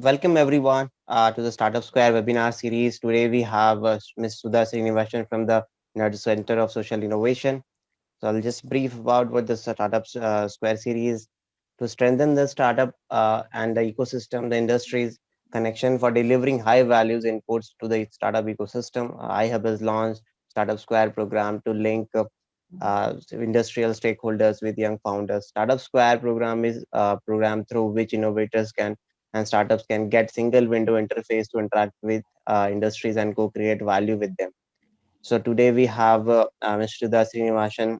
welcome everyone to the Startup Square webinar series. Today we have Ms. Sudha Srinivasan from the Nerd Center of Social Innovation. So I'll just brief about what the Startup Square series to strengthen the startup and the ecosystem, the industry's connection for delivering high values inputs to the startup ecosystem. iHub has launched Startup Square program to link industrial stakeholders with young founders. Startup Square program is a program through which innovators can and startups can get single window interface to interact with industries and co-create value with them. So today we have Mr. Sudha Srinivasan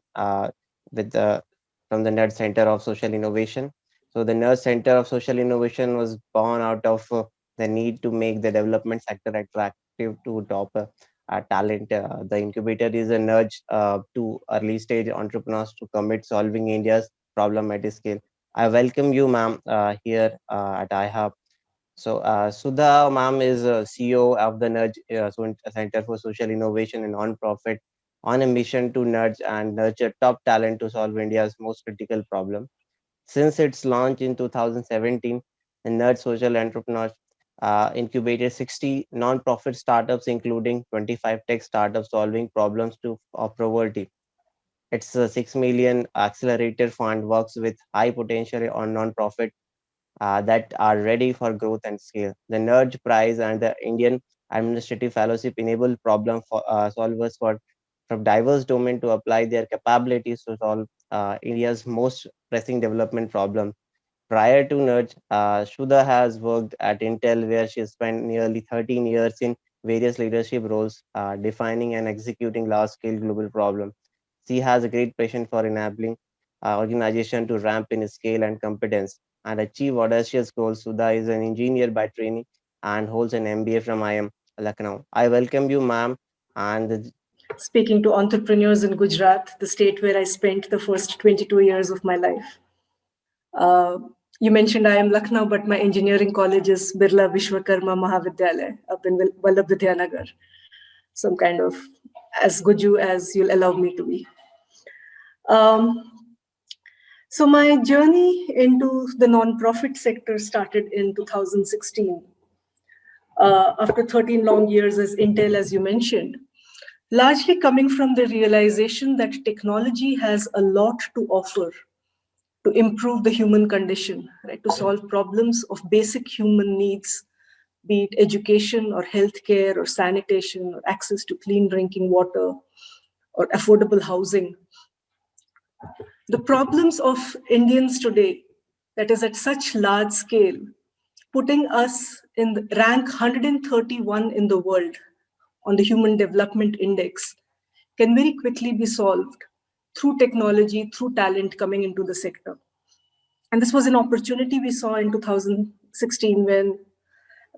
with from the Nerd Center of Social Innovation. So the Nerd Center of Social Innovation was born out of the need to make the development sector attractive to top talent. The incubator is a nudge to early stage entrepreneurs to commit solving India's problem at scale. I welcome you, ma'am, here at iHub. So, Sudha, ma'am, is CEO of the Nudge Center for Social Innovation and Non-Profit on a mission to nudge and nurture top talent to solve India's most critical problem. Since its launch in 2017, the Nudge Social Entrepreneurs incubated 60 non-profit startups, including 25 tech startups solving problems of poverty. Its 6 million accelerator fund works with high potential on non-profit that are ready for growth and scale. The Nudge Prize and the Indian Administrative Fellowship enable problem solvers from diverse domain to apply their capabilities to solve India's most pressing development problem. Prior to Nudge, Sudha has worked at Intel, where she spent nearly 13 years in various leadership roles, defining and executing large-scale global problems. She has a great passion for enabling organization to ramp in scale and competence and achieve audacious goals. Sudha is an engineer by training and holds an MBA from IIM Lucknow. I welcome you, ma'am, and Speaking to entrepreneurs in Gujarat, the state where I spent the first 22 years of my life. Uh, you mentioned I am Lucknow, but my engineering college is Birla Vishwakarma Mahavidyalaya up in Vallabh some kind of as Guju as you'll allow me to be. Um, so my journey into the non-profit sector started in 2016. After 13 long years as Intel, as you mentioned, largely coming from the realization that technology has a lot to offer to improve the human condition, right? To solve problems of basic human needs, be it education or healthcare or sanitation or access to clean drinking water or affordable housing. The problems of Indians today, that is at such large scale, putting us in the rank 131 in the world on the Human Development Index, can very quickly be solved through technology, through talent coming into the sector. And this was an opportunity we saw in 2016 when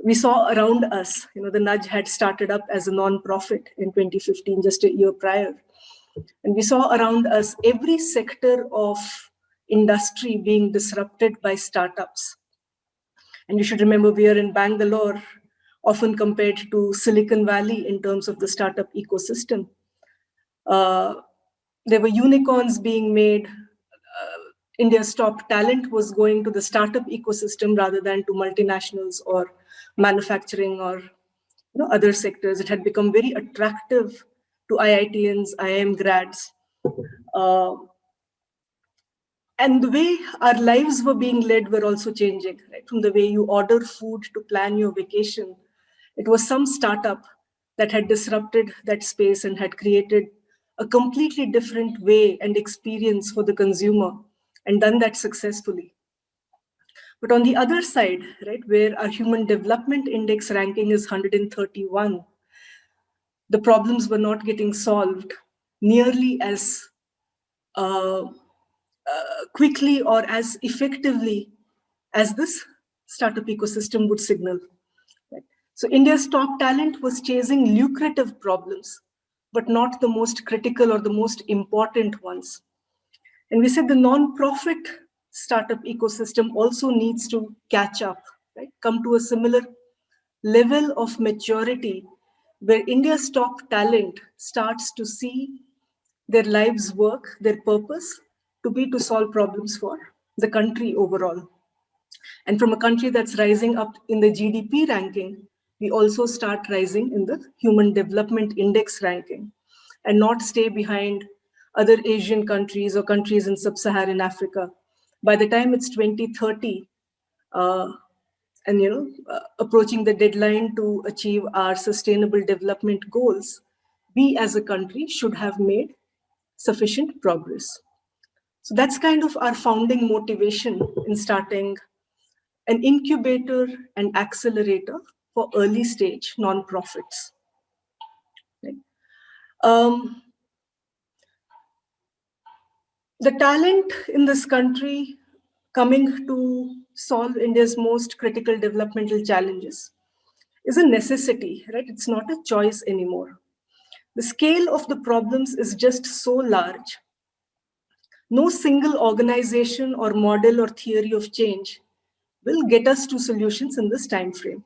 we saw around us, the Nudge had started up as a non-profit in 2015, just a year prior. And we saw around us every sector of industry being disrupted by startups. And you should remember we are in Bangalore, often compared to Silicon Valley in terms of the startup ecosystem. There were unicorns being made. India's top talent was going to the startup ecosystem rather than to multinationals or manufacturing or other sectors. It had become very attractive to IITians, IIM grads. And the way our lives were being led were also changing, right? From the way you order food to plan your vacation. It was some startup that had disrupted that space and had created a completely different way and experience for the consumer and done that successfully. But on the other side, right, where our Human Development Index ranking is 131, the problems were not getting solved nearly as quickly or as effectively as this startup ecosystem would signal. Right? So India's top talent was chasing lucrative problems, but not the most critical or the most important ones. And we said the non-profit startup ecosystem also needs to catch up, right? Come to a similar level of maturity where India's top talent starts to see their lives work, their purpose to be to solve problems for the country overall. And from a country that's rising up in the GDP ranking, we also start rising in the Human Development Index ranking and not stay behind other Asian countries or countries in sub-Saharan Africa. By the time it's 2030, and approaching the deadline to achieve our sustainable development goals, we as a country should have made sufficient progress. So that's kind of our founding motivation in starting an incubator and accelerator for early stage nonprofits. Right? The talent in this country coming to solve India's most critical developmental challenges is a necessity, right? It's not a choice anymore. The scale of the problems is just so large. No single organization or model or theory of change will get us to solutions in this time frame.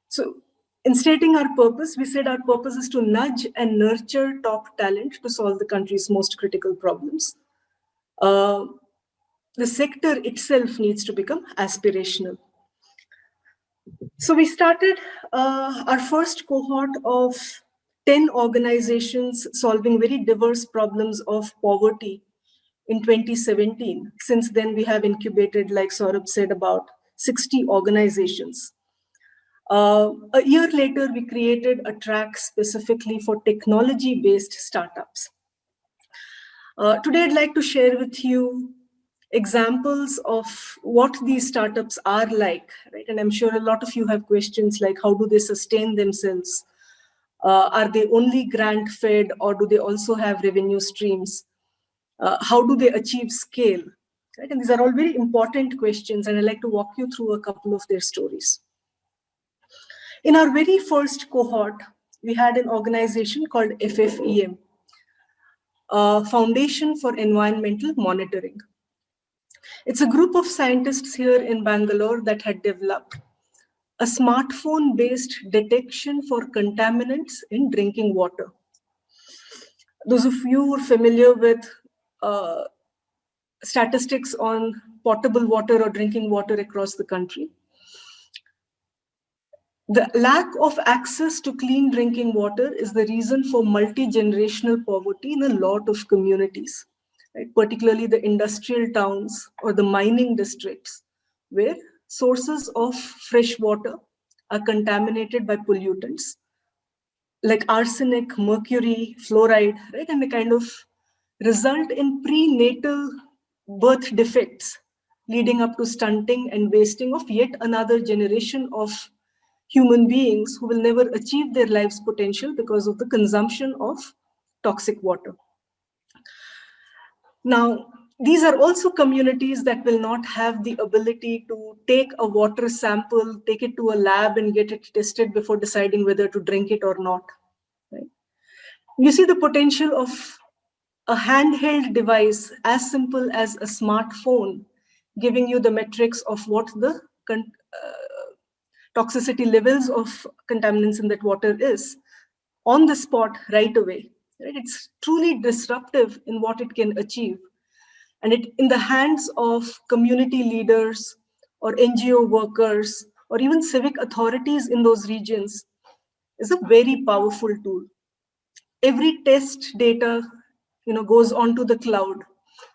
So in stating our purpose, we said our purpose is to nudge and nurture top talent to solve the country's most critical problems. The sector itself needs to become aspirational. So we started our first cohort of 10 organizations solving very diverse problems of poverty in 2017. Since then, we have incubated, like Saurabh said, about 60 organizations. A year later, we created a track specifically for technology-based startups. Today, I'd like to share with you examples of what these startups are like, right? And I'm sure a lot of you have questions like, how do they sustain themselves? Are they only grant fed, or do they also have revenue streams? How do they achieve scale? Right? And these are all very important questions, and I'd like to walk you through a couple of their stories. In our very first cohort, we had an organization called FFEM, Foundation for Environmental Monitoring. It's a group of scientists here in Bangalore that had developed a smartphone-based detection for contaminants in drinking water. Those of you who are familiar with statistics on potable water or drinking water across the country, the lack of access to clean drinking water is the reason for multi-generational poverty in a lot of communities, right? Particularly the industrial towns or the mining districts, where sources of fresh water are contaminated by pollutants like arsenic, mercury, fluoride, right? And they kind of result in prenatal birth defects, leading up to stunting and wasting of yet another generation of human beings who will never achieve their life's potential because of the consumption of toxic water. Now, these are also communities that will not have the ability to take a water sample, take it to a lab and get it tested before deciding whether to drink it or not. Right? You see the potential of a handheld device as simple as a smartphone giving you the metrics of what the toxicity levels of contaminants in that water is on the spot right away. Right? It's truly disruptive in what it can achieve. And it, in the hands of community leaders or NGO workers or even civic authorities in those regions, is a very powerful tool. Every test data goes onto the cloud.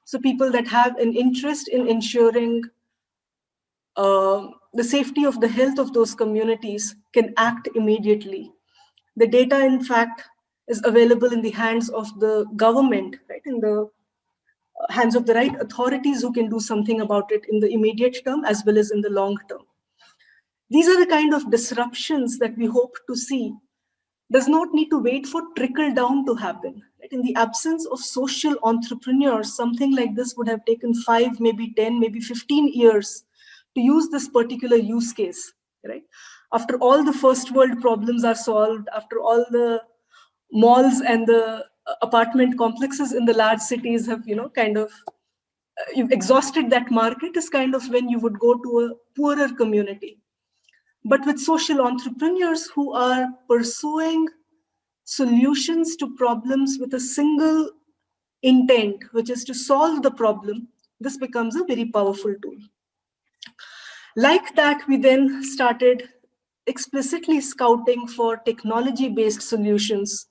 So people that have an interest in ensuring the safety of the health of those communities can act immediately. The data, in fact, is available in the hands of the government, right? In the hands of the right authorities who can do something about it in the immediate term as well as in the long term. These are the kind of disruptions that we hope to see. Does not need to wait for trickle down to happen. Right? In the absence of social entrepreneurs, something like this would have taken 5, maybe 10, maybe 15 years to use this particular use case. Right? After all the first world problems are solved, after all the malls and the apartment complexes in the large cities have, you've exhausted that market, is kind of when you would go to a poorer community. But with social entrepreneurs who are pursuing solutions to problems with a single intent, which is to solve the problem, this becomes a very powerful tool. Like that, we then started explicitly scouting for technology-based solutions,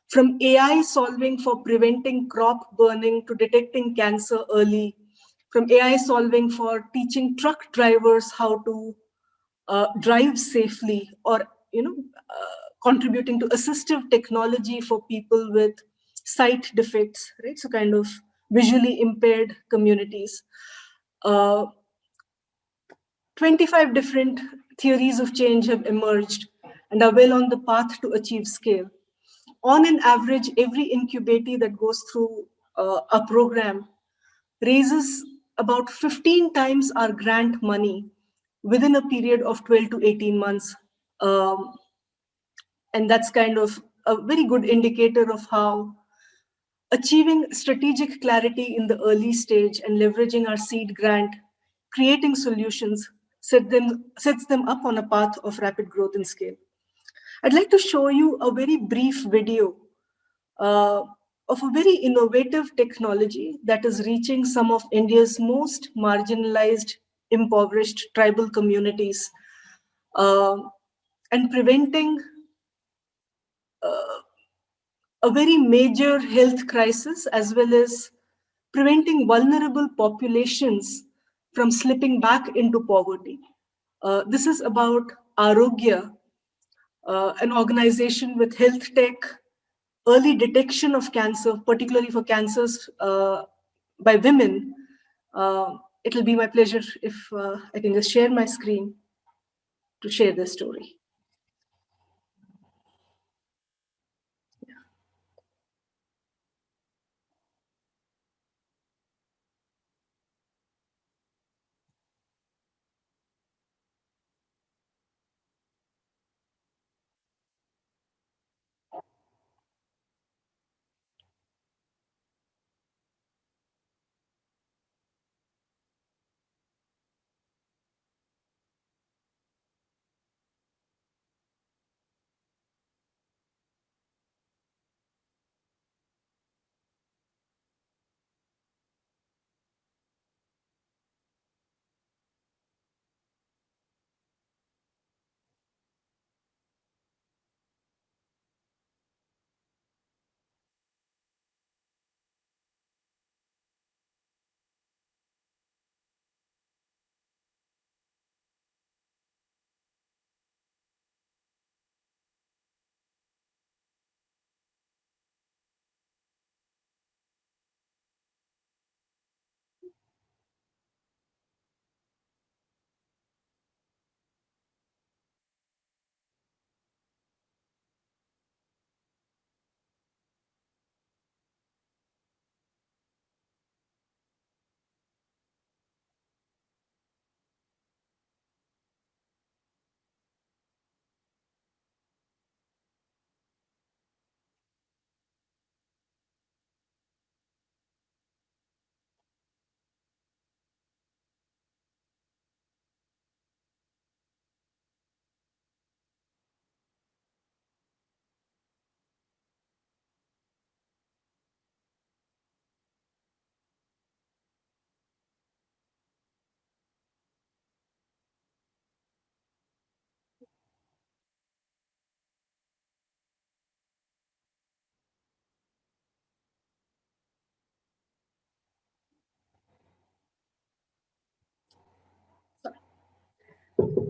from AI solving for preventing crop burning to detecting cancer early, from AI solving for teaching truck drivers how to drive safely, or contributing to assistive technology for people with sight defects, right? So kind of visually impaired communities. Uh, 25 different theories of change have emerged and are well on the path to achieve scale. On an average, every incubatee that goes through a program raises about 15 times our grant money within a period of 12 to 18 months. Um, and that's kind of a very good indicator of how achieving strategic clarity in the early stage and leveraging our seed grant, creating solutions, sets them up on a path of rapid growth and scale. I'd like to show you a very brief video uh, of a very innovative technology that is reaching some of India's most marginalized, impoverished tribal communities, uh, and preventing a very major health crisis, as well as preventing vulnerable populations from slipping back into poverty. This is about Arogya, an organization with health tech, early detection of cancer, particularly for cancers by women. It'll be my pleasure if I can just share my screen to share this story.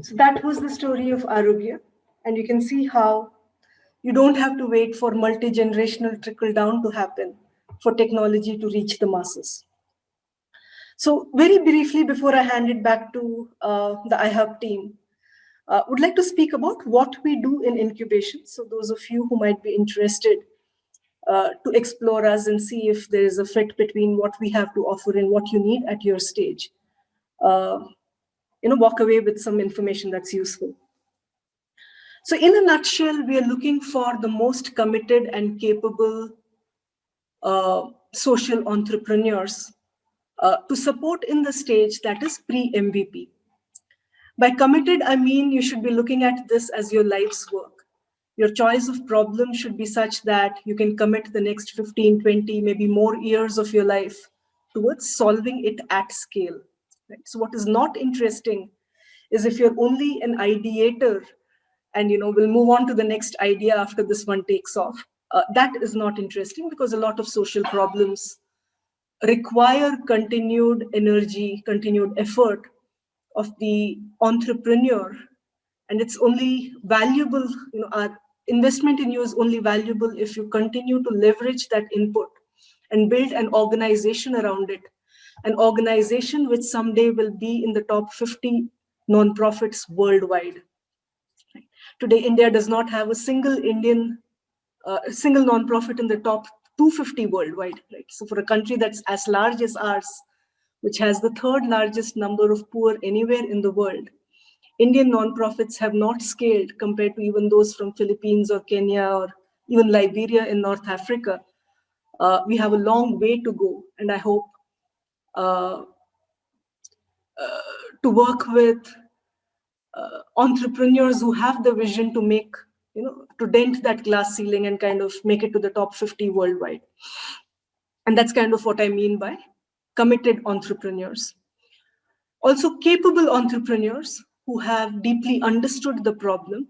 So that was the story of Arogya. And you can see how you don't have to wait for multi-generational trickle down to happen for technology to reach the masses. So very briefly, before I hand it back to the iHub team, would like to speak about what we do in incubation. So those of you who might be interested to explore us and see if there is a fit between what we have to offer and what you need at your stage. Uh, walk away with some information that's useful. So in a nutshell, we are looking for the most committed and capable social entrepreneurs to support in the stage that is pre-MVP. By committed, I mean you should be looking at this as your life's work. Your choice of problem should be such that you can commit the next 15, 20, maybe more years of your life towards solving it at scale. Right? So what is not interesting is if you're only an ideator and we'll move on to the next idea after this one takes off, that is not interesting, because a lot of social problems require continued energy, continued effort of the entrepreneur. And it's only valuable, our investment in you is only valuable if you continue to leverage that input and build an organization around it, an organization which someday will be in the top 50 nonprofits worldwide. Today, India does not have a single single nonprofit in the top 250 worldwide. Right? So for a country that's as large as ours, which has the third largest number of poor anywhere in the world, Indian nonprofits have not scaled compared to even those from Philippines or Kenya or even Liberia in North Africa. We have a long way to go, and I hope to work with entrepreneurs who have the vision to make, to dent that glass ceiling and kind of make it to the top 50 worldwide. And that's kind of what I mean by committed entrepreneurs. Also capable entrepreneurs who have deeply understood the problem,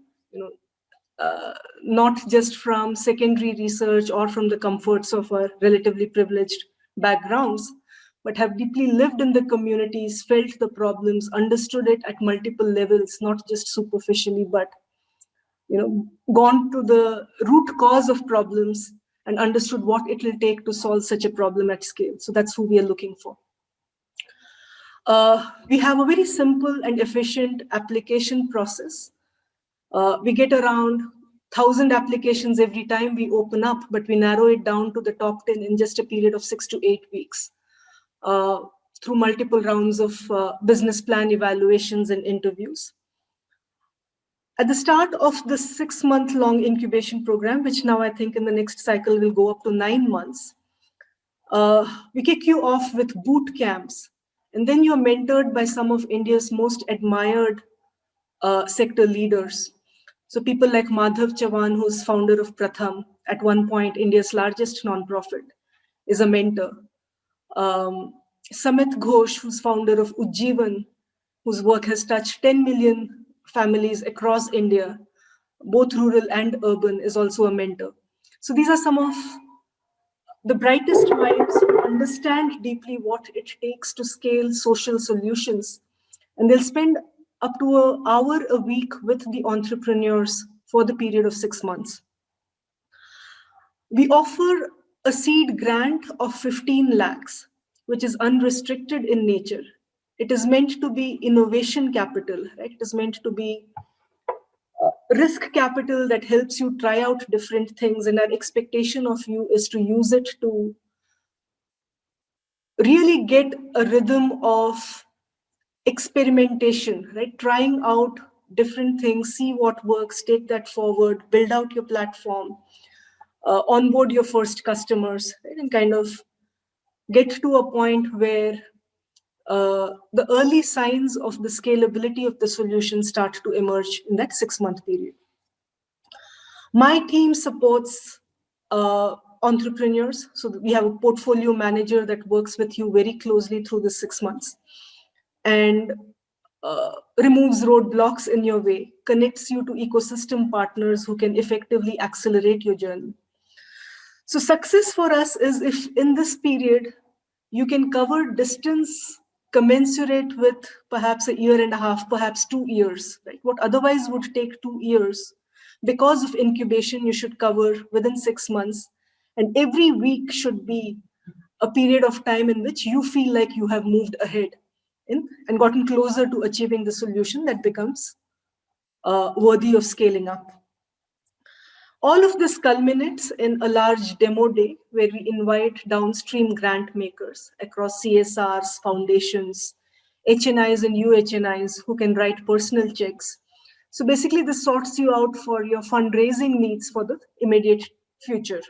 not just from secondary research or from the comforts of our relatively privileged backgrounds, but have deeply lived in the communities, felt the problems, understood it at multiple levels, not just superficially, but gone to the root cause of problems and understood what it will take to solve such a problem at scale. So that's who we are looking for. We have a very simple and efficient application process. We get around 1,000 applications every time we open up, but we narrow it down to the top 10 in just a period of 6 to 8 weeks through multiple rounds of business plan evaluations and interviews. At the start of the 6-month-long incubation program, which now I think in the next cycle will go up to 9 months, we kick you off with boot camps. And then you're mentored by some of India's most admired sector leaders. So people like Madhav Chavan, who's founder of Pratham, at one point India's largest nonprofit, is a mentor. Samit Ghosh, who's founder of Ujjivan, whose work has touched 10 million families across India, both rural and urban, is also a mentor. So these are some of the brightest minds who understand deeply what it takes to scale social solutions. And they'll spend up to an hour a week with the entrepreneurs for the period of 6 months. We offer a seed grant of 15 lakhs, which is unrestricted in nature. It is meant to be innovation capital, right? It is meant to be risk capital that helps you try out different things. And our expectation of you is to use it to really get a rhythm of experimentation, right? Trying out different things, see what works, take that forward, build out your platform, onboard your first customers, right? And kind of get to a point where the early signs of the scalability of the solution start to emerge in that 6-month period. My team supports entrepreneurs. So we have a portfolio manager that works with you very closely through the 6 months and removes roadblocks in your way, connects you to ecosystem partners who can effectively accelerate your journey. So success for us is if in this period, you can cover distance commensurate with perhaps 1.5 years, perhaps 2 years, right? What otherwise would take 2 years, because of incubation, you should cover within 6 months. And every week should be a period of time in which you feel like you have moved ahead and gotten closer to achieving the solution that becomes worthy of scaling up. All of this culminates in a large demo day where we invite downstream grant makers across CSRs, foundations, HNIs and UHNIs who can write personal checks. So basically this sorts you out for your fundraising needs for the immediate future.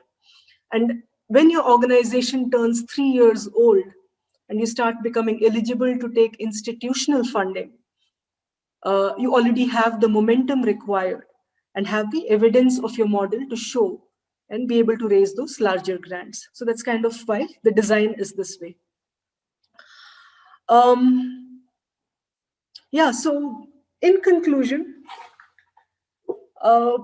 And when your organization turns 3 years old and you start becoming eligible to take institutional funding, you already have the momentum required and have the evidence of your model to show and be able to raise those larger grants. So that's kind of why the design is this way. So In conclusion, uh,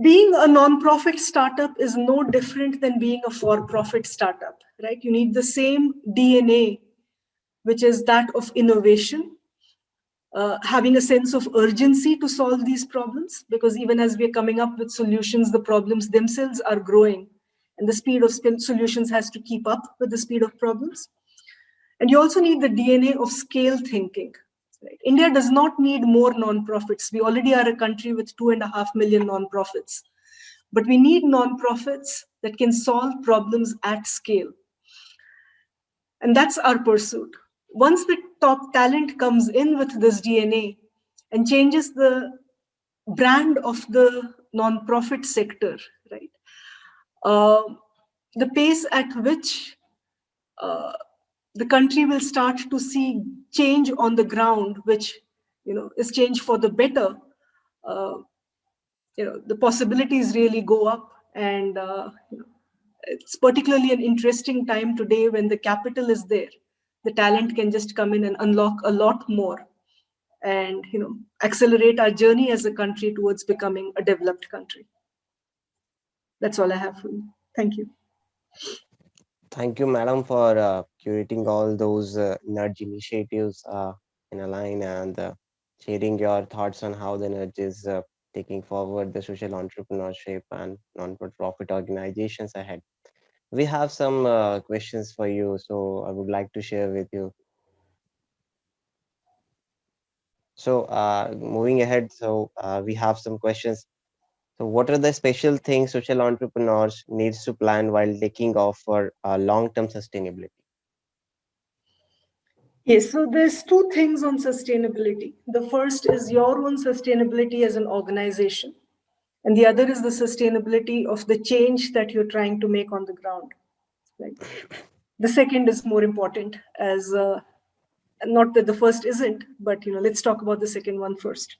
being a non-profit startup is no different than being a for-profit startup, right? You need the same DNA, which is that of innovation, having a sense of urgency to solve these problems, because even as we're coming up with solutions, the problems themselves are growing, and the speed of solutions has to keep up with the speed of problems. And you also need the DNA of scale thinking. Right? India does not need more nonprofits. We already are a country with 2.5 million nonprofits. But we need nonprofits that can solve problems at scale. And that's our pursuit. Once the top talent comes in with this DNA and changes the brand of the nonprofit sector, right? The pace at which the country will start to see change on the ground, which is change for the better. The possibilities really go up, and it's particularly an interesting time today when the capital is there. The talent can just come in and unlock a lot more, and accelerate our journey as a country towards becoming a developed country. That's all I have for you. Thank you. Thank you, madam, for curating all those nudge initiatives in a line and sharing your thoughts on how the nudge is taking forward the social entrepreneurship and non-profit organizations ahead. We have some questions for you, so I would like to share with you. So, moving ahead, so we have some questions. So, what are the special things social entrepreneurs needs to plan while taking off for long-term sustainability? Yes, so there's two things on sustainability. The first is your own sustainability as an organization, and the other is the sustainability of the change that you're trying to make on the ground. Right? The second is more important, as not that the first isn't, but let's talk about the second one first.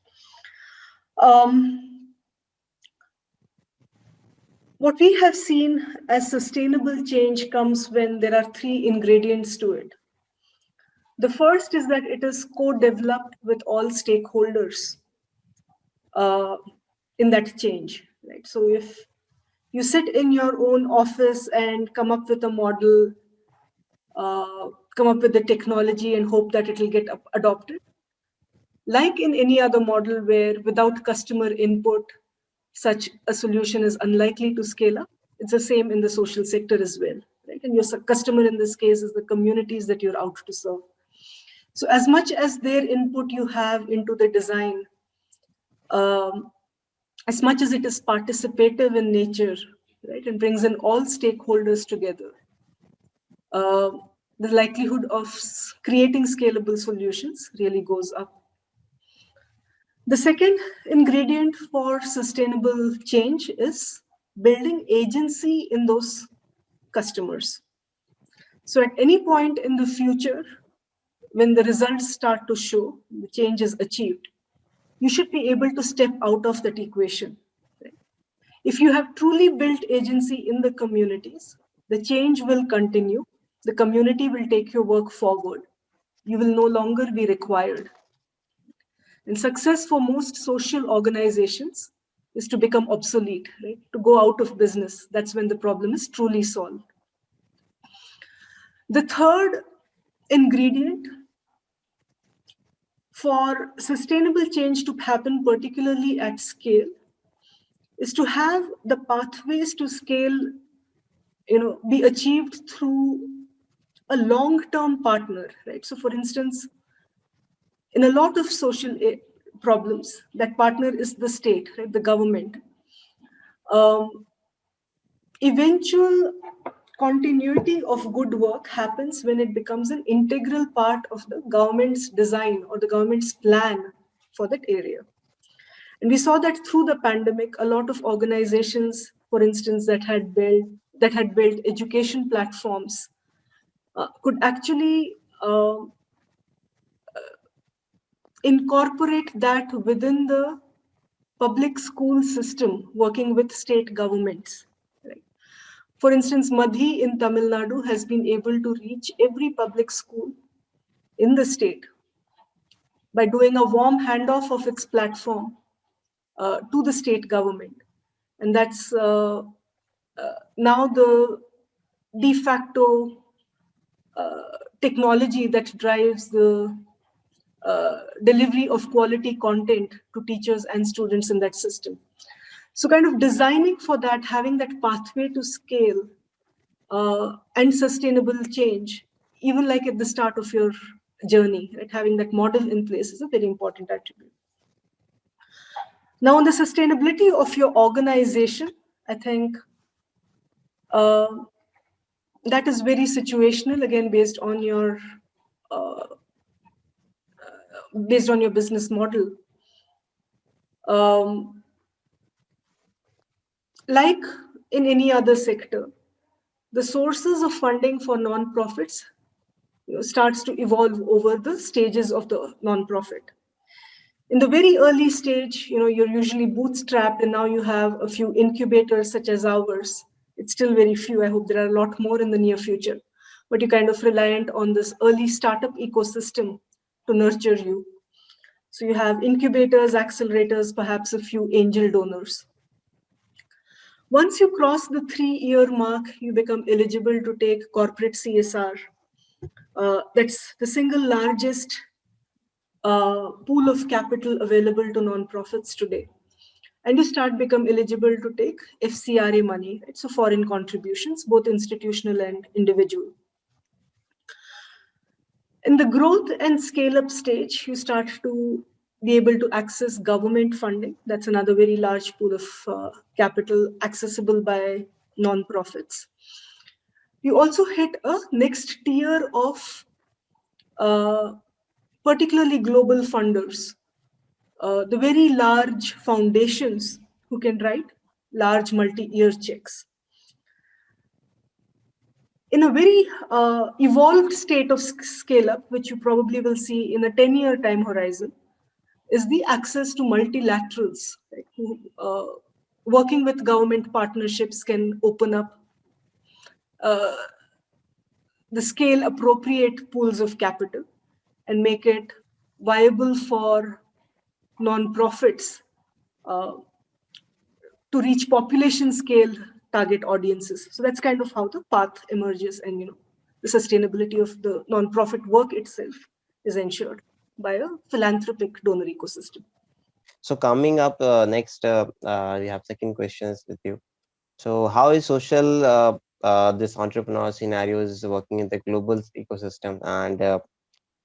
What we have seen as sustainable change comes when there are three ingredients to it. The first is that it is co-developed with all stakeholders in that change, right? So if you sit in your own office and come up with a model, come up with the technology and hope that it will get adopted, like in any other model where without customer input, such a solution is unlikely to scale up, it's the same in the social sector as well, right? And your customer in this case is the communities that you're out to serve. So as much as their input you have into the design, as much as it is participative in nature, right, and brings in all stakeholders together, the likelihood of creating scalable solutions really goes up. The second ingredient for sustainable change is building agency in those customers. So at any point in the future, when the results start to show, the change is achieved, you should be able to step out of that equation. Right? If you have truly built agency in the communities, the change will continue. The community will take your work forward. You will no longer be required. And success for most social organizations is to become obsolete, right? To go out of business. That's when the problem is truly solved. The third ingredient for sustainable change to happen, particularly at scale, is to have the pathways to scale, be achieved through a long-term partner, right? So for instance, in a lot of social problems, that partner is the state, right? The government. Eventual continuity of good work happens when it becomes an integral part of the government's design or the government's plan for that area. And we saw that through the pandemic, a lot of organizations, for instance, that had built education platforms could actually incorporate that within the public school system, working with state governments. Right? For instance, Madhi in Tamil Nadu has been able to reach every public school in the state by doing a warm handoff of its platform to the state government. And that's now the de facto technology that drives the delivery of quality content to teachers and students in that system. So kind of designing for that, having that pathway to scale and sustainable change, even like at the start of your journey, right? Having that model in place is a very important attribute. Now, on the sustainability of your organization, I think that is very situational, again, based on your business model. Like in any other sector, the sources of funding for nonprofits starts to evolve over the stages of the nonprofit. In the very early stage, you're usually bootstrapped, and now you have a few incubators such as ours. It's still very few. I hope there are a lot more in the near future. But you're kind of reliant on this early startup ecosystem to nurture you. So you have incubators, accelerators, perhaps a few angel donors. Once you cross the 3-year mark, you become eligible to take corporate CSR. That's the single largest pool of capital available to nonprofits today. And you start become eligible to take FCRA money, right? So foreign contributions, both institutional and individual. In the growth and scale up stage, you start to be able to access government funding. That's another very large pool of capital accessible by nonprofits. You also hit a next tier of particularly global funders, the very large foundations who can write large multi-year checks. In a very evolved state of scale-up, which you probably will see in a 10-year time horizon, is the access to multilaterals, right, who, working with government partnerships can open up the scale appropriate pools of capital and make it viable for nonprofits to reach population scale target audiences. So that's kind of how the path emerges, and the sustainability of the nonprofit work itself is ensured by a philanthropic donor ecosystem. So coming up next, we have second questions with you. So how is social this entrepreneur scenario is working in the global ecosystem, and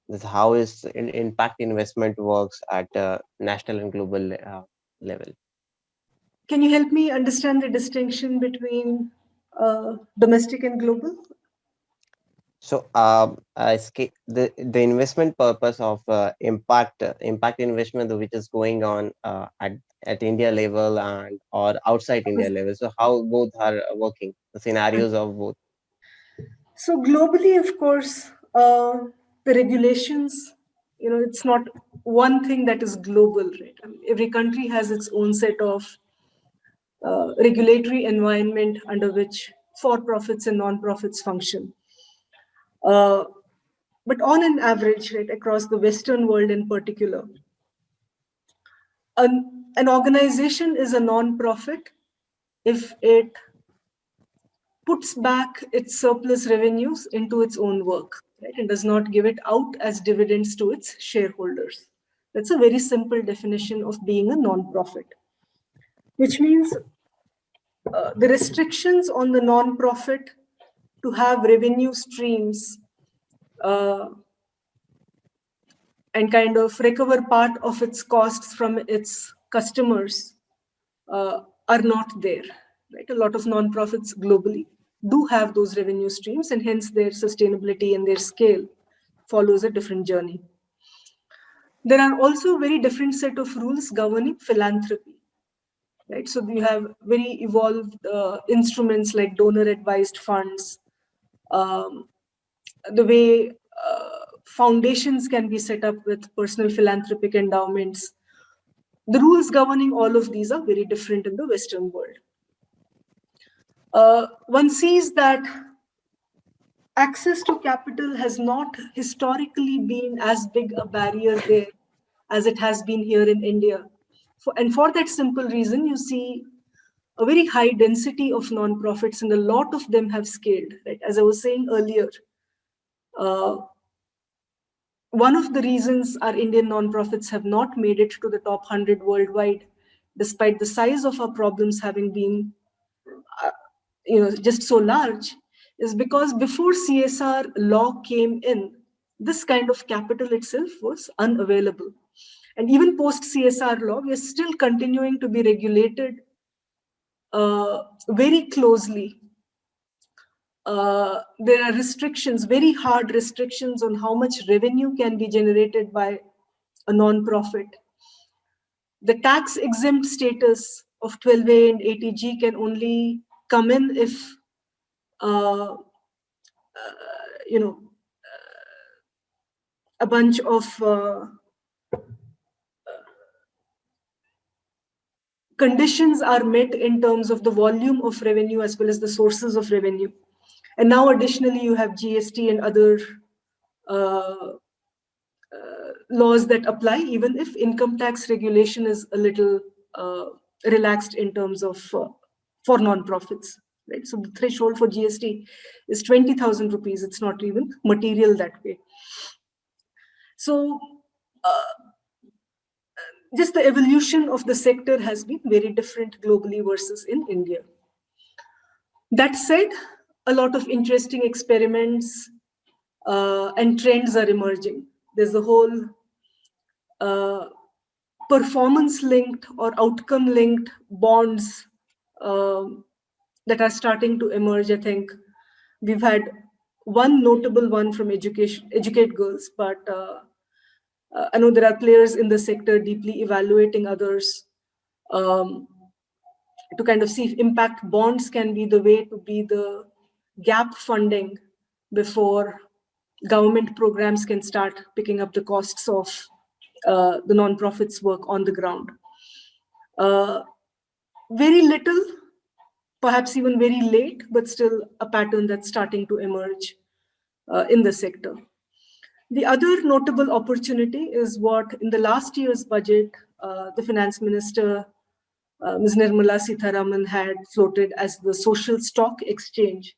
this how is impact investment works at national and global level? Can you help me understand the distinction between domestic and global? So the investment purpose of impact investment which is going on at India level and or outside India level. So how both are working, the scenarios of both. So globally, of course, the regulations, it's not one thing that is global, right? I mean, every country has its own set of regulatory environment under which for-profits and non-profits function. But on an average, right, across the Western world in particular, an organization is a non-profit if it puts back its surplus revenues into its own work, right, and does not give it out as dividends to its shareholders. That's a very simple definition of being a non-profit, which means the restrictions on the non-profit to have revenue streams and kind of recover part of its costs from its customers are not there, right? A lot of nonprofits globally do have those revenue streams, and hence their sustainability and their scale follows a different journey. There are also a very different set of rules governing philanthropy, right? So you have very evolved instruments like donor advised funds, the way foundations can be set up with personal philanthropic endowments. The rules governing all of these are very different in the Western world. One sees that access to capital has not historically been as big a barrier there as it has been here in India. And for that simple reason, you see a very high density of non-profits, and a lot of them have scaled. Right? As I was saying earlier, one of the reasons our Indian non-profits have not made it to the top 100 worldwide, despite the size of our problems having been just so large, is because before CSR law came in, this kind of capital itself was unavailable. And even post CSR law, we are still continuing to be regulated very closely. There are restrictions, very hard restrictions on how much revenue can be generated by a non-profit. The tax exempt status of 12A and 80G can only come in if a bunch of conditions are met in terms of the volume of revenue as well as the sources of revenue. And now additionally, you have GST and other laws that apply, even if income tax regulation is a little relaxed in terms of for non-profits. Right? So the threshold for GST is 20,000 rupees. It's not even material that way. So just the evolution of the sector has been very different globally versus in India. That said, a lot of interesting experiments and trends are emerging. There's a whole performance-linked or outcome-linked bonds that are starting to emerge. I think we've had one notable one from Educate Girls, but I know there are players in the sector deeply evaluating others to kind of see if impact bonds can be the way to be the gap funding before government programs can start picking up the costs of the nonprofits' work on the ground. Very little, perhaps even very late, but still a pattern that's starting to emerge in the sector. The other notable opportunity is what in the last year's budget, the finance minister, Ms. Nirmala Sitharaman, had floated as the social stock exchange.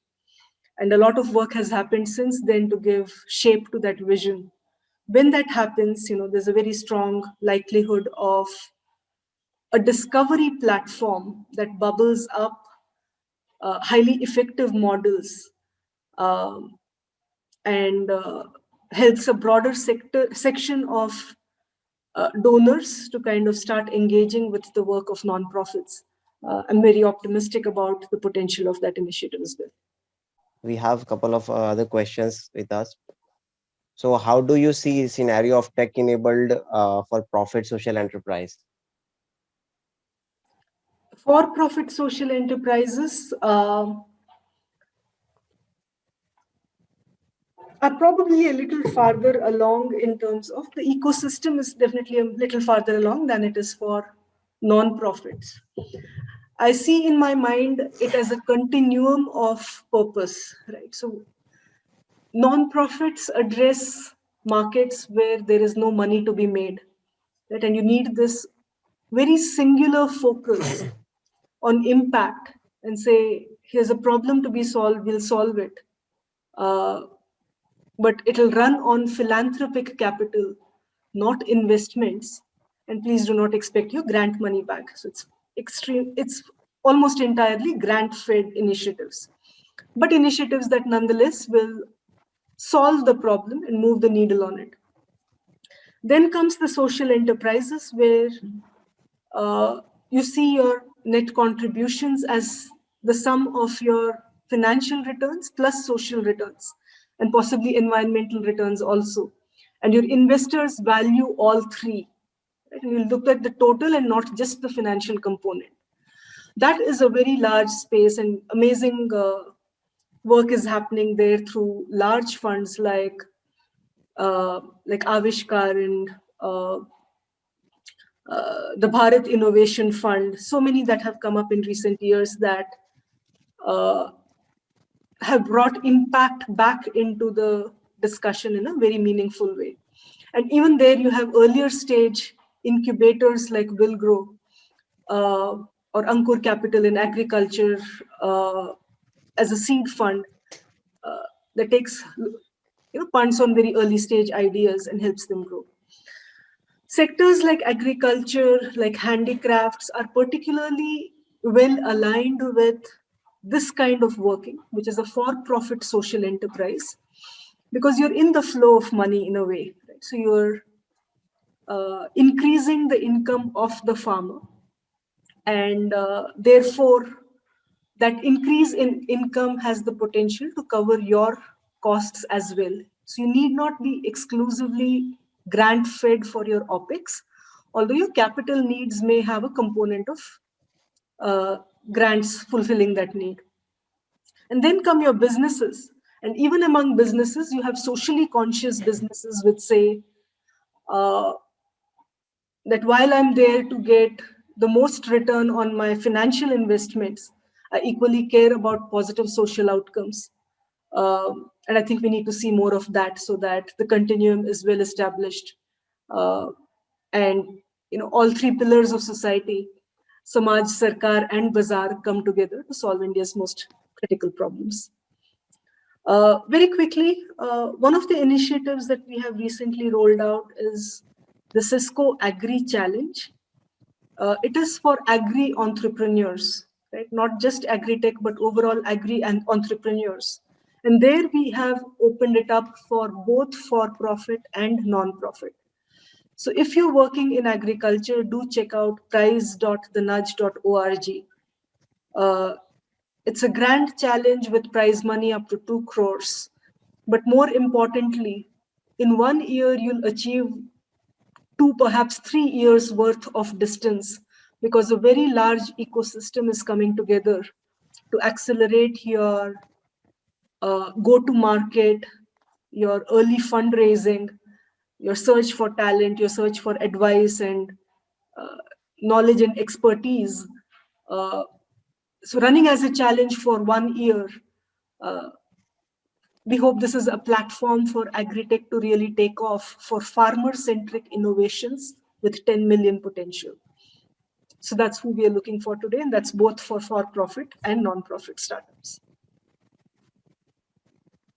And a lot of work has happened since then to give shape to that vision. When that happens, there's a very strong likelihood of a discovery platform that bubbles up highly effective models and helps a broader section of donors to kind of start engaging with the work of nonprofits. I'm very optimistic about the potential of that initiative as well. We have a couple of other questions with us. So how do you see scenario of tech-enabled for-profit social enterprise? For-profit social enterprises are probably a little farther along in terms of the ecosystem is definitely a little farther along than it is for non-profits. I see in my mind it as a continuum of purpose, right? So non-profits address markets where there is no money to be made, right? And you need this very singular focus on impact and say, here's a problem to be solved, we'll solve it. But it'll run on philanthropic capital, not investments. And please do not expect your grant money back. So it's almost entirely grant-fed initiatives, but initiatives that nonetheless will solve the problem and move the needle on it. Then comes the social enterprises where you see your net contributions as the sum of your financial returns plus social returns and possibly environmental returns also. And your investors value all three. Right? And you look at the total and not just the financial component. That is a very large space, and amazing work is happening there through large funds like Avishkar and the Bharat Innovation Fund, so many that have come up in recent years that have brought impact back into the discussion in a very meaningful way. And even there, you have earlier stage incubators like Willgrow or Ankur Capital in agriculture as a seed fund that takes funds on very early stage ideas and helps them grow. Sectors like agriculture, like handicrafts, are particularly well aligned with this kind of working, which is a for-profit social enterprise, because you're in the flow of money in a way. Right? So you're increasing the income of the farmer, and therefore that increase in income has the potential to cover your costs as well. So you need not be exclusively grant fed for your OPEX, although your capital needs may have a component of grants fulfilling that need. And then come your businesses. And even among businesses, you have socially conscious businesses which say uh, that while I'm there to get the most return on my financial investments, I equally care about positive social outcomes. And I think we need to see more of that so that the continuum is well established. And all three pillars of society, Samaj, Sarkar, and Bazaar, come together to solve India's most critical problems. Very quickly, one of the initiatives that we have recently rolled out is the Cisco Agri Challenge. It is for agri entrepreneurs, right? Not just agri-tech, but overall agri and entrepreneurs. And there we have opened it up for both for-profit and non-profit. So if you're working in agriculture, do check out prize.thenudge.org. It's a grand challenge with prize money up to 2 crores. But more importantly, in 1 year, you'll achieve 2, perhaps 3 years worth of distance, because a very large ecosystem is coming together to accelerate your go-to-market, your early fundraising, your search for talent, your search for advice and knowledge and expertise. So running as a challenge for 1 year, we hope this is a platform for agri-tech to really take off for farmer-centric innovations with 10 million potential. So that's who we are looking for today, and that's both for-profit and non-profit startups.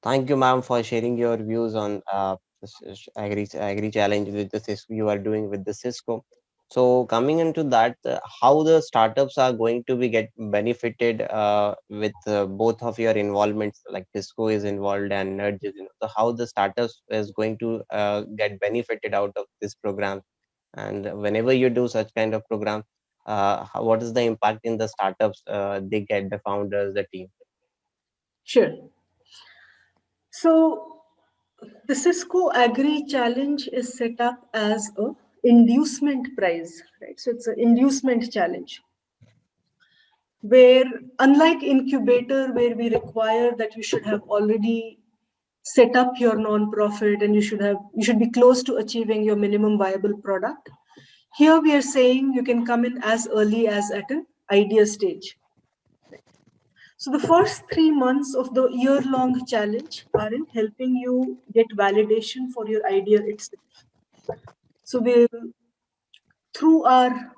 Thank you, ma'am, for sharing your views on this agri challenge with the Cisco you are doing with the Cisco. So coming into that, how the startups are going to be get benefited with both of your involvements, like Cisco is involved and Nudge is involved. So how the startups is going to get benefited out of this program, and whenever you do such kind of program, what is the impact in the startups they get, the founders, the team? Sure. So the Cisco Agri Challenge is set up as a inducement prize, right? So it's an inducement challenge where, unlike incubator, where we require that you should have already set up your non-profit and you should be close to achieving your minimum viable product, here we are saying you can come in as early as at an idea stage. So the first 3 months of the year-long challenge are in helping you get validation for your idea itself. So we'll, through our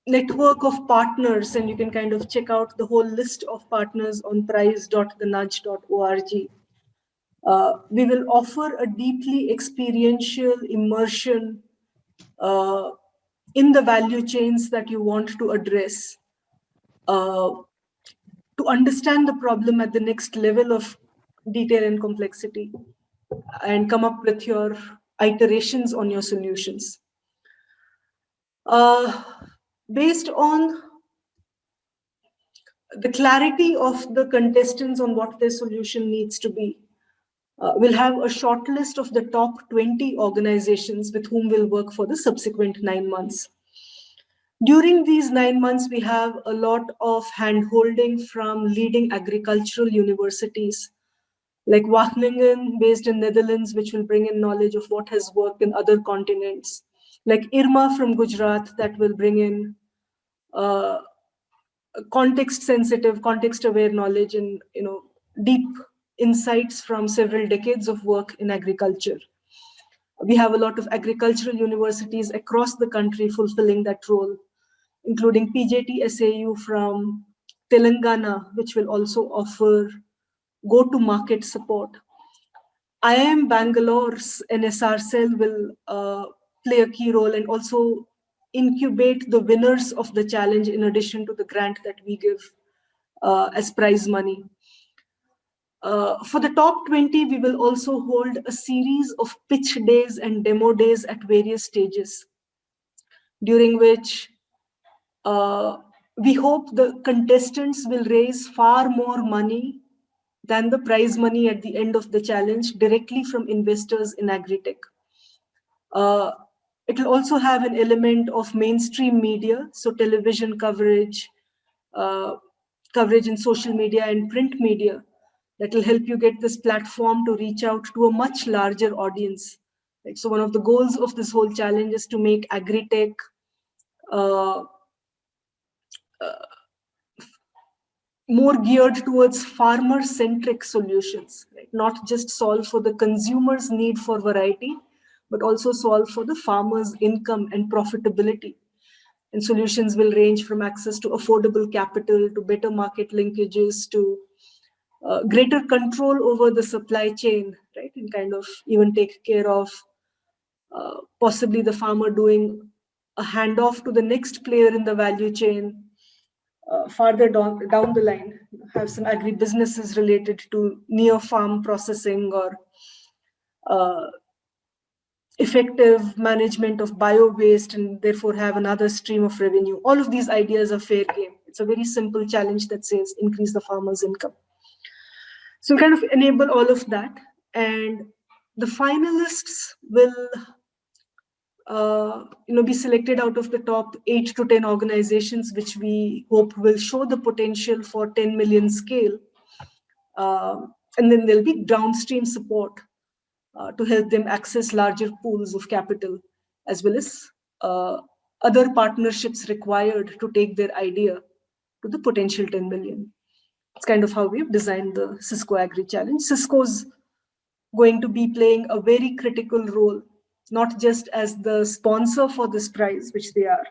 network of partners, and you can kind of check out the whole list of partners on prize.thenudge.org. We will offer a deeply experiential immersion in the value chains that you want to address, to understand the problem at the next level of detail and complexity, and come up with your iterations on your solutions. Based on the clarity of the contestants on what their solution needs to be, we'll have a short list of the top 20 organizations with whom we'll work for the subsequent 9 months. During these 9 months, we have a lot of hand-holding from leading agricultural universities like Wageningen, based in Netherlands, which will bring in knowledge of what has worked in other continents, like IRMA from Gujarat, that will bring in context-sensitive, context-aware knowledge and deep insights from several decades of work in agriculture. We have a lot of agricultural universities across the country fulfilling that role, including PJT SAU from Telangana, which will also offer go-to-market support. IIM Bangalore's NSR cell will play a key role and also incubate the winners of the challenge in addition to the grant that we give as prize money. For the top 20, we will also hold a series of pitch days and demo days at various stages, during which we hope the contestants will raise far more money than the prize money at the end of the challenge directly from investors in agritech. It will also have an element of mainstream media, so television coverage, coverage in social media and print media, that will help you get this platform to reach out to a much larger audience. Right? So one of the goals of this whole challenge is to make agritech more geared towards farmer-centric solutions, right? Not just solve for the consumer's need for variety, but also solve for the farmer's income and profitability. And solutions will range from access to affordable capital, to better market linkages, to greater control over the supply chain, right? And kind of even take care of possibly the farmer doing a handoff to the next player in the value chain, farther down the line, have some agribusinesses related to near farm processing or effective management of bio-waste, and therefore have another stream of revenue. All of these ideas are fair game. It's a very simple challenge that says increase the farmer's income. So we kind of enable all of that. And the finalists will be selected out of the top 8 to 10 organizations, which we hope will show the potential for 10 million scale. And then there'll be downstream support to help them access larger pools of capital, as well as other partnerships required to take their idea to the potential 10 million. It's kind of how we've designed the Cisco Agri Challenge. Cisco's going to be playing a very critical role, not just as the sponsor for this prize, which they are,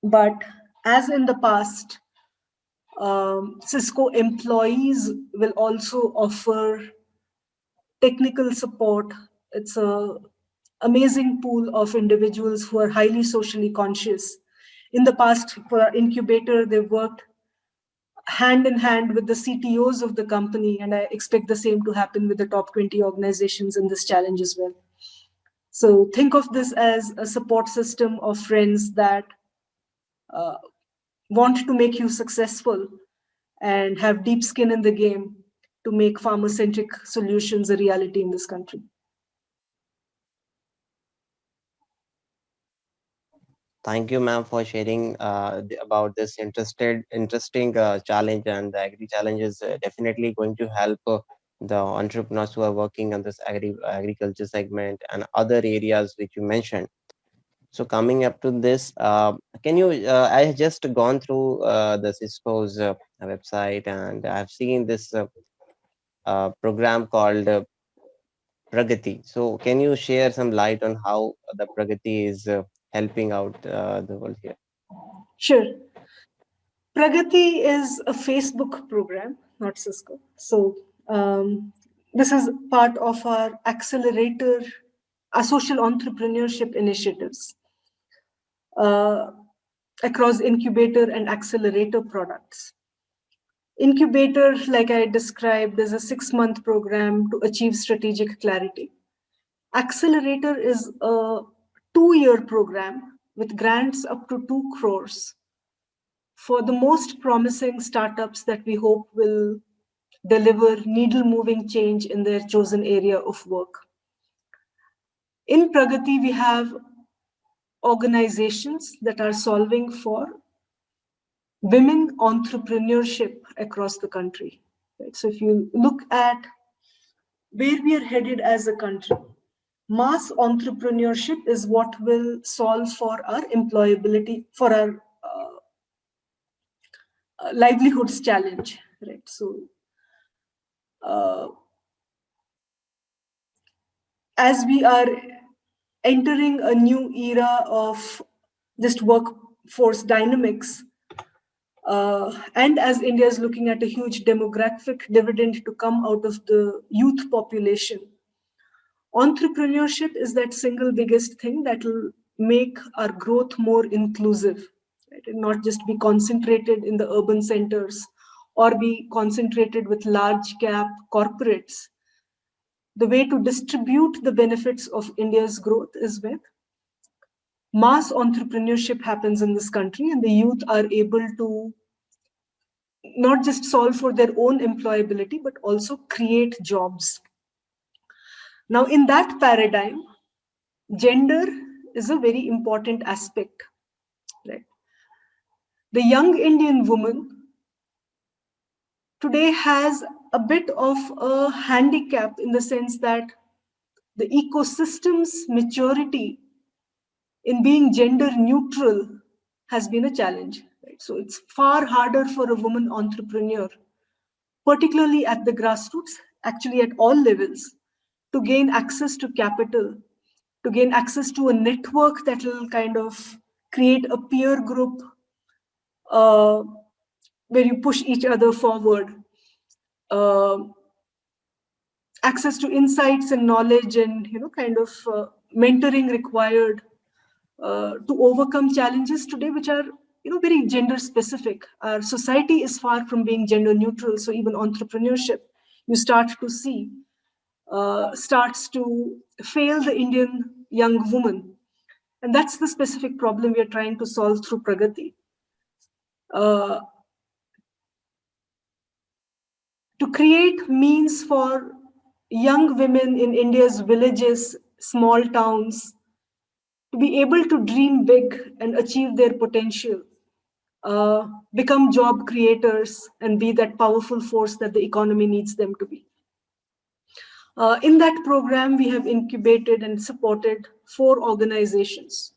but as in the past, Cisco employees will also offer technical support. It's an amazing pool of individuals who are highly socially conscious. In the past, for our incubator, they've worked hand in hand with the CTOs of the company, and I expect the same to happen with the top 20 organizations in this challenge as well. So think of this as a support system of friends that want to make you successful and have deep skin in the game to make farmer-centric solutions a reality in this country. Thank you, ma'am, for sharing about this interesting challenge. And the Agri Challenge is definitely going to help the entrepreneurs who are working on this agriculture segment and other areas which you mentioned. So coming up to this, can you? I have just gone through the Cisco's website, and I've seen this program called Pragati. So can you share some light on how the Pragati is helping out the world here? Sure. Pragati is a Facebook program, not Cisco. So this is part of our accelerator, our social entrepreneurship initiatives across incubator and accelerator products. Incubator, like I described, is a 6-month program to achieve strategic clarity. Accelerator is a 2-year program with grants up to 2 crores for the most promising startups that we hope will deliver needle-moving change in their chosen area of work. In Pragati, we have organizations that are solving for women entrepreneurship across the country. Right? So if you look at where we are headed as a country, mass entrepreneurship is what will solve for our employability, for our livelihoods challenge. Right? So As we are entering a new era of just workforce dynamics, and as India is looking at a huge demographic dividend to come out of the youth population, entrepreneurship is that single biggest thing that will make our growth more inclusive, right? And not just be concentrated in the urban centers or be concentrated with large cap corporates. The way to distribute the benefits of India's growth is with mass entrepreneurship happens in this country, and the youth are able to not just solve for their own employability, but also create jobs. Now, in that paradigm, gender is a very important aspect, right? The young Indian woman today has a bit of a handicap in the sense that the ecosystem's maturity in being gender neutral has been a challenge. Right? So it's far harder for a woman entrepreneur, particularly at the grassroots, actually at all levels, to gain access to capital, to gain access to a network that will kind of create a peer group uh, where you push each other forward, uh, access to insights and knowledge and kind of mentoring required to overcome challenges today, which are very gender specific. Our society is far from being gender neutral, so even entrepreneurship, you start to see, starts to fail the Indian young woman. And that's the specific problem we are trying to solve through Pragati. To create means for young women in India's villages, small towns, to be able to dream big and achieve their potential, become job creators, and be that powerful force that the economy needs them to be. In that program, we have incubated and supported 4 organizations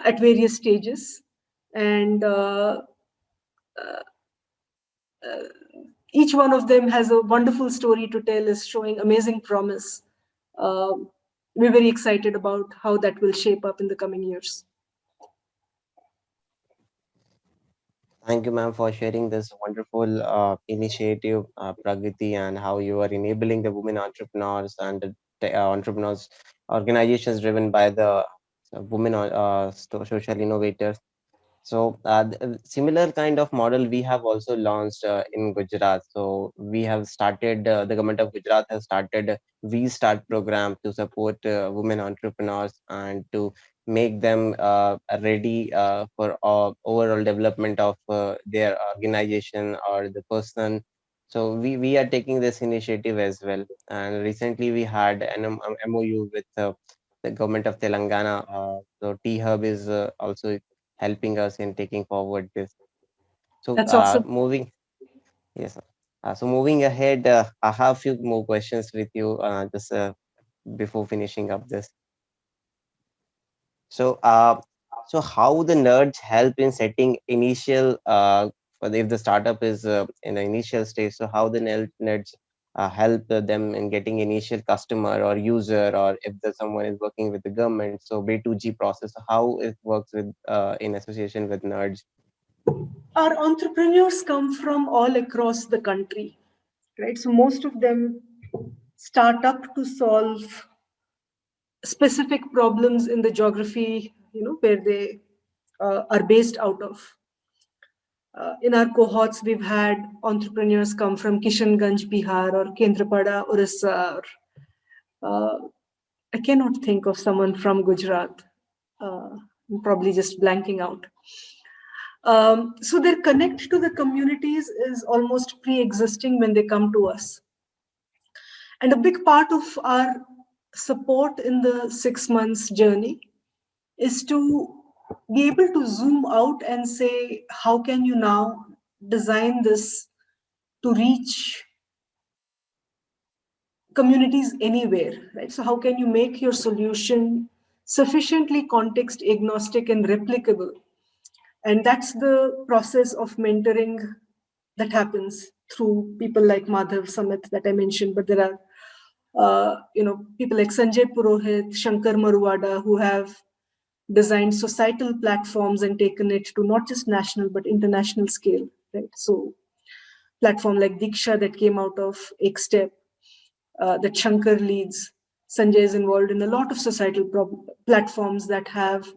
at various stages. And each one of them has a wonderful story to tell, is showing amazing promise. We're very excited about how that will shape up in the coming years. Thank you, ma'am, for sharing this wonderful initiative, Pragati, and how you are enabling the women entrepreneurs and the entrepreneurs organizations driven by the women social innovators. So similar kind of model we have also launched in Gujarat. So we have started, the government of Gujarat has started We Start program to support women entrepreneurs and to make them ready for overall development of their organization or the person. So we are taking this initiative as well. And recently we had an MOU with the government of Telangana. So T Hub is also helping us in taking forward this. So That's awesome. moving, yes. So moving ahead, I have a few more questions with you just before finishing up this. So so how the nerds help in setting initial for if the startup is in the initial stage, so how the nerds help them in getting initial customer or user, or if the someone is working with the government, so B2G process, how it works with in association with nerds. Our entrepreneurs come from all across the country, right? So most of them start up to solve specific problems in the geography, where they are based out of. In our cohorts, we've had entrepreneurs come from Kishanganj, Bihar, or Kendrapada, Orissa. Or, I cannot think of someone from Gujarat. I'm probably just blanking out. So their connect to the communities is almost pre-existing when they come to us. And a big part of our support in the 6 months journey is to be able to zoom out and say, how can you now design this to reach communities anywhere, right? So how can you make your solution sufficiently context agnostic and replicable? And that's the process of mentoring that happens. through people like Madhav Samit that I mentioned, but there are people like Sanjay Purohit, Shankar Marwada, who have designed societal platforms and taken it to not just national but international scale, right? So platform like Diksha that came out of Ekstep, that Shankar leads. Sanjay is involved in a lot of societal platforms that have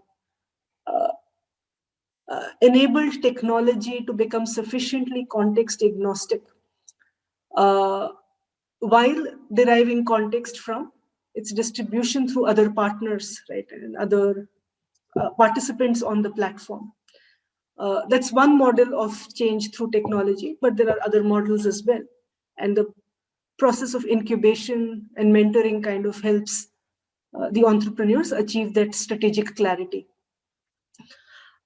enabled technology to become sufficiently context agnostic, while deriving context from its distribution through other partners, right, and other participants on the platform. That's one model of change through technology, but there are other models as well. And the process of incubation and mentoring kind of helps the entrepreneurs achieve that strategic clarity.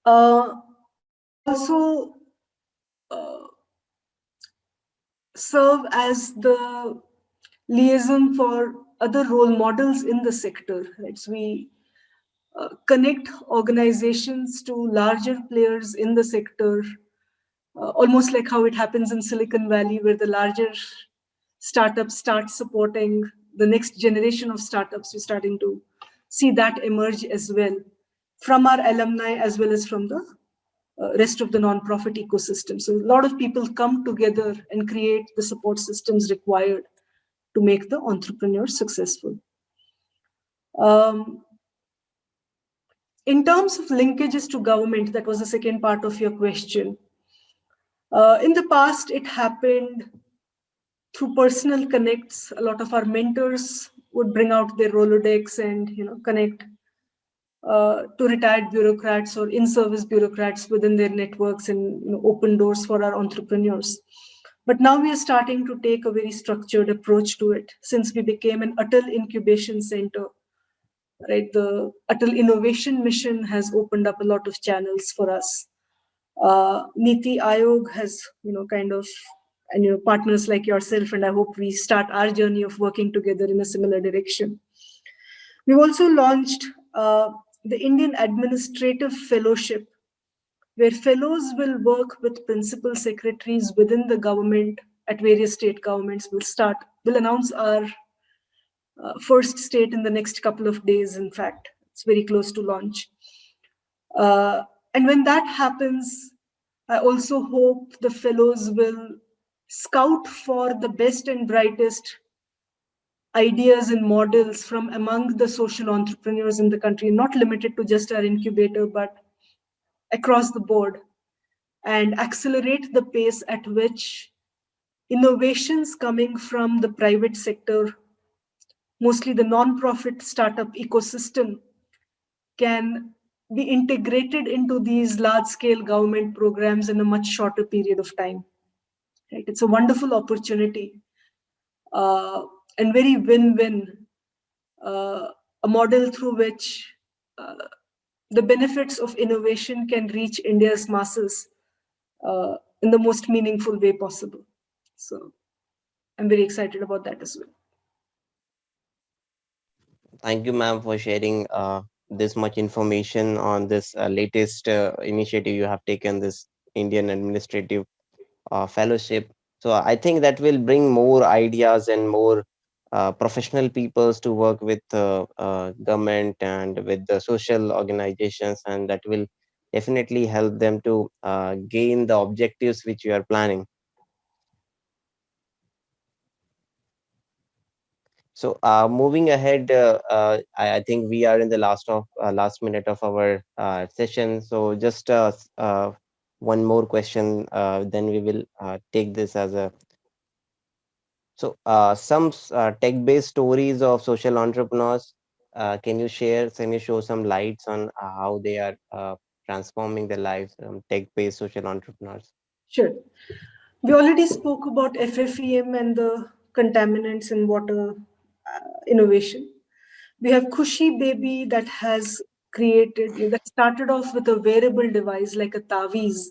I also serve as the liaison for other role models in the sector, right? So we connect organizations to larger players in the sector, almost like how it happens in Silicon Valley, where the larger startups start supporting the next generation of startups. We're starting to see that emerge as well from our alumni as well as from the rest of the nonprofit ecosystem. So a lot of people come together and create the support systems required to make the entrepreneur successful. In terms of linkages to government, that was the second part of your question. In the past, it happened through personal connects. A lot of our mentors would bring out their Rolodex and connect to retired bureaucrats or in-service bureaucrats within their networks and open doors for our entrepreneurs. But now we are starting to take a very structured approach to it, since we became an Atal Incubation Center. Right, the Atal Innovation Mission has opened up a lot of channels for us. Niti Aayog has, kind of, and partners like yourself, and I hope we start our journey of working together in a similar direction. We've also launched the Indian Administrative Fellowship, where fellows will work with principal secretaries within the government at various state governments. We'll announce our first state in the next couple of days. In fact, it's very close to launch. And when that happens, I also hope the fellows will scout for the best and brightest ideas and models from among the social entrepreneurs in the country, not limited to just our incubator, but across the board, and accelerate the pace at which innovations coming from the private sector, mostly the non-profit startup ecosystem, can be integrated into these large-scale government programs in a much shorter period of time. Right? It's a wonderful opportunity and very win-win, a model through which the benefits of innovation can reach India's masses in the most meaningful way possible. So I'm very excited about that as well. Thank you, ma'am, for sharing this much information on this latest initiative you have taken, this Indian Administrative Fellowship. So I think that will bring more ideas and more professional peoples to work with government and with the social organizations, and that will definitely help them to gain the objectives which you are planning. So moving ahead, I think we are in the last minute of our session. So just one more question, then we will take this as a. So some tech-based stories of social entrepreneurs. Can you share? Can you show some lights on how they are transforming their lives? Tech-based social entrepreneurs. Sure. We already spoke about FFEM and the contaminants in water innovation. We have Khushi Baby that has that started off with a wearable device like a Taviz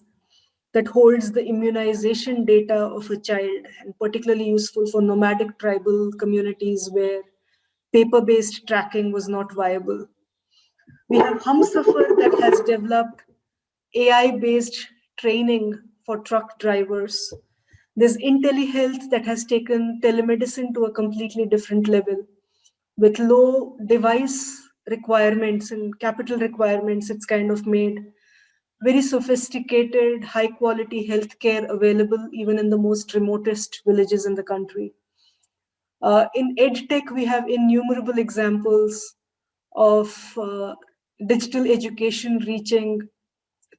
that holds the immunization data of a child, and particularly useful for nomadic tribal communities where paper-based tracking was not viable. We have Humsafar that has developed AI-based training for truck drivers There's IntelliHealth that has taken telemedicine to a completely different level. With low device requirements and capital requirements, it's kind of made very sophisticated, high quality healthcare available even in the most remotest villages in the country. In EdTech, we have innumerable examples of digital education reaching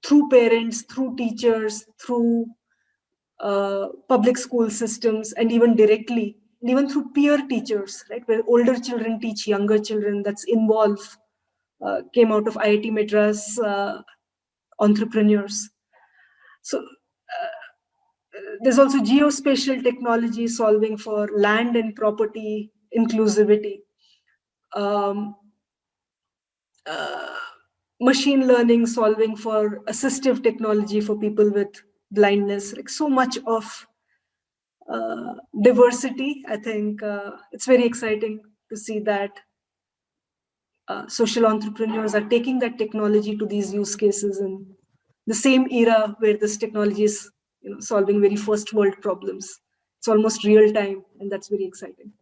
through parents, through teachers, through public school systems, and even directly, and even through peer teachers, right, where older children teach younger children. That's Involve, came out of IIT Madras entrepreneurs. So there's also geospatial technology solving for land and property inclusivity. Um, Machine learning solving for assistive technology for people with blindness. Like so much of diversity. I think it's very exciting to see that social entrepreneurs are taking that technology to these use cases in the same era where this technology is, solving very first world problems. It's almost real time, and that's very exciting.